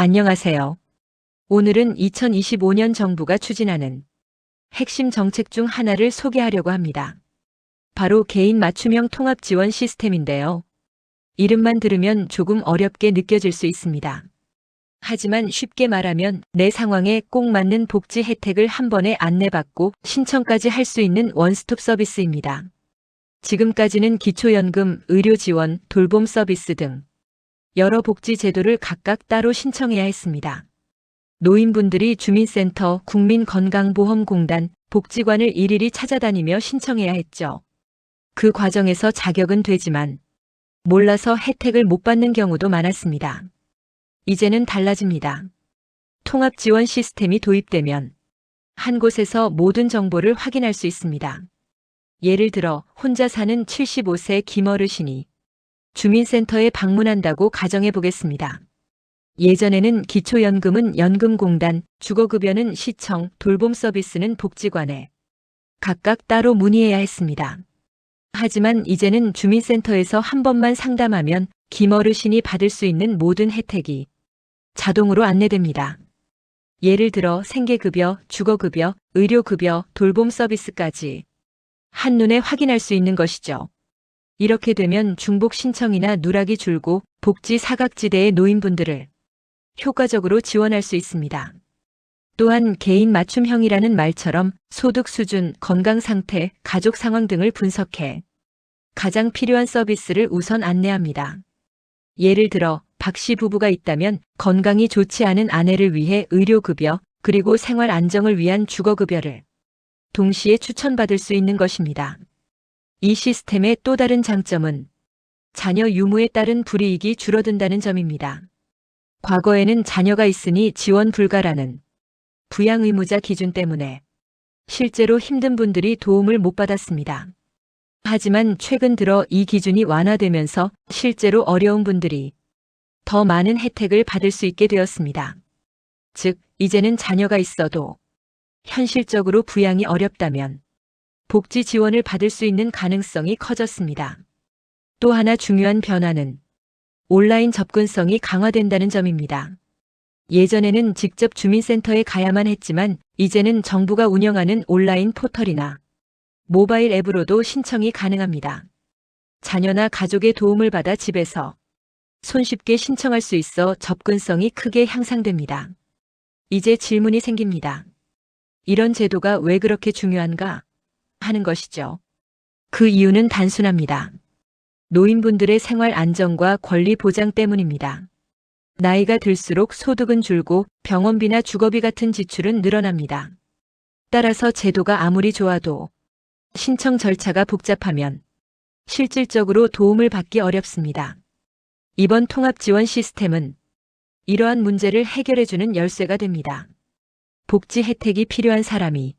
안녕하세요. 오늘은 2025년 정부가 추진하는 핵심 정책 중 하나를 소개하려고 합니다. 바로 개인 맞춤형 통합 지원 시스템인데요. 이름만 들으면 조금 어렵게 느껴질 수 있습니다. 하지만 쉽게 말하면 내 상황에 꼭 맞는 복지 혜택을 한 번에 안내받고 신청까지 할 수 있는 원스톱 서비스입니다. 지금까지는 기초연금, 의료지원, 돌봄 서비스 등 여러 복지 제도를 각각 따로 신청해야 했습니다. 노인분들이 주민센터, 국민건강보험공단, 복지관을 일일이 찾아다니며 신청해야 했죠. 그 과정에서 자격은 되지만 몰라서 혜택을 못 받는 경우도 많았습니다. 이제는 달라집니다. 통합 지원 시스템이 도입되면 한 곳에서 모든 정보를 확인할 수 있습니다. 예를 들어 혼자 사는 75세 김어르신이 주민센터에 방문한다고 가정해 보겠습니다. 예전에는 기초연금은 연금공단, 주거급여는 시청, 돌봄 서비스는 복지관에 각각 따로 문의해야 했습니다. 하지만 이제는 주민센터에서 한 번만 상담하면 김어르신이 받을 수 있는 모든 혜택이 자동으로 안내됩니다. 예를 들어 생계급여, 주거급여, 의료급여, 돌봄 서비스까지 한눈에 확인할 수 있는 것이죠. 이렇게 되면 중복 신청이나 누락이 줄고 복지 사각지대의 노인분들을 효과적으로 지원할 수 있습니다. 또한 개인 맞춤형이라는 말처럼 소득 수준, 건강 상태, 가족 상황 등을 분석해 가장 필요한 서비스를 우선 안내합니다. 예를 들어 박 씨 부부가 있다면 건강이 좋지 않은 아내를 위해 의료급여, 그리고 생활 안정을 위한 주거급여를 동시에 추천받을 수 있는 것입니다. 이 시스템의 또 다른 장점은 자녀 유무에 따른 불이익이 줄어든다는 점입니다. 과거에는 자녀가 있으니 지원 불가라는 부양 의무자 기준 때문에 실제로 힘든 분들이 도움을 못 받았습니다. 하지만 최근 들어 이 기준이 완화되면서 실제로 어려운 분들이 더 많은 혜택을 받을 수 있게 되었습니다. 즉, 이제는 자녀가 있어도 현실적으로 부양이 어렵다면 복지 지원을 받을 수 있는 가능성이 커졌습니다. 또 하나 중요한 변화는 온라인 접근성이 강화된다는 점입니다. 예전에는 직접 주민센터에 가야만 했지만 이제는 정부가 운영하는 온라인 포털이나 모바일 앱으로도 신청이 가능합니다. 자녀나 가족의 도움을 받아 집에서 손쉽게 신청할 수 있어 접근성이 크게 향상됩니다. 이제 질문이 생깁니다. 이런 제도가 왜 그렇게 중요한가 하는 것이죠. 그 이유는 단순합니다. 노인분들의 생활 안정과 권리 보장 때문입니다. 나이가 들수록 소득은 줄고 병원비나 주거비 같은 지출은 늘어납니다. 따라서 제도가 아무리 좋아도 신청 절차가 복잡하면 실질적으로 도움을 받기 어렵습니다. 이번 통합 지원 시스템은 이러한 문제를 해결해주는 열쇠가 됩니다. 복지 혜택이 필요한 사람이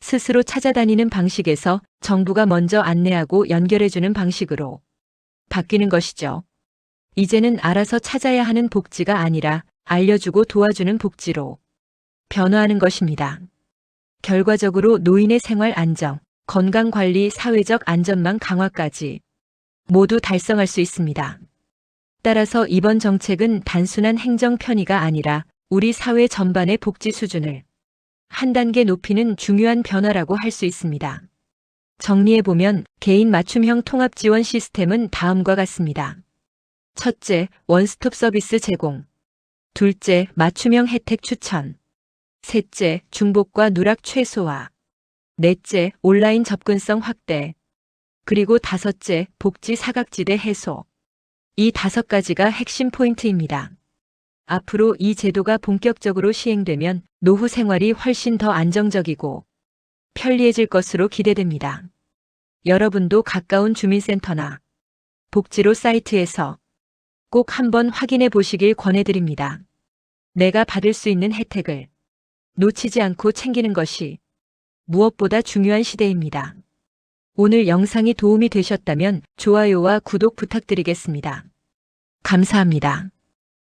스스로 찾아다니는 방식에서 정부가 먼저 안내하고 연결해주는 방식으로 바뀌는 것이죠. 이제는 알아서 찾아야 하는 복지가 아니라 알려주고 도와주는 복지로 변화하는 것입니다. 결과적으로 노인의 생활 안정, 건강관리, 사회적 안전망 강화까지 모두 달성할 수 있습니다. 따라서 이번 정책은 단순한 행정 편의가 아니라 우리 사회 전반의 복지 수준을 한 단계 높이는 중요한 변화라고 할 수 있습니다. 정리해보면 개인 맞춤형 통합 지원 시스템은 다음과 같습니다. 첫째, 원스톱 서비스 제공. 둘째, 맞춤형 혜택 추천. 셋째, 중복과 누락 최소화. 넷째, 온라인 접근성 확대. 그리고 다섯째, 복지 사각지대 해소. 이 5가지가 핵심 포인트입니다. 앞으로 이 제도가 본격적으로 시행되면 노후 생활이 훨씬 더 안정적이고 편리해질 것으로 기대됩니다. 여러분도 가까운 주민센터나 복지로 사이트에서 꼭 한번 확인해 보시길 권해드립니다. 내가 받을 수 있는 혜택을 놓치지 않고 챙기는 것이 무엇보다 중요한 시대입니다. 오늘 영상이 도움이 되셨다면 좋아요와 구독 부탁드리겠습니다. 감사합니다.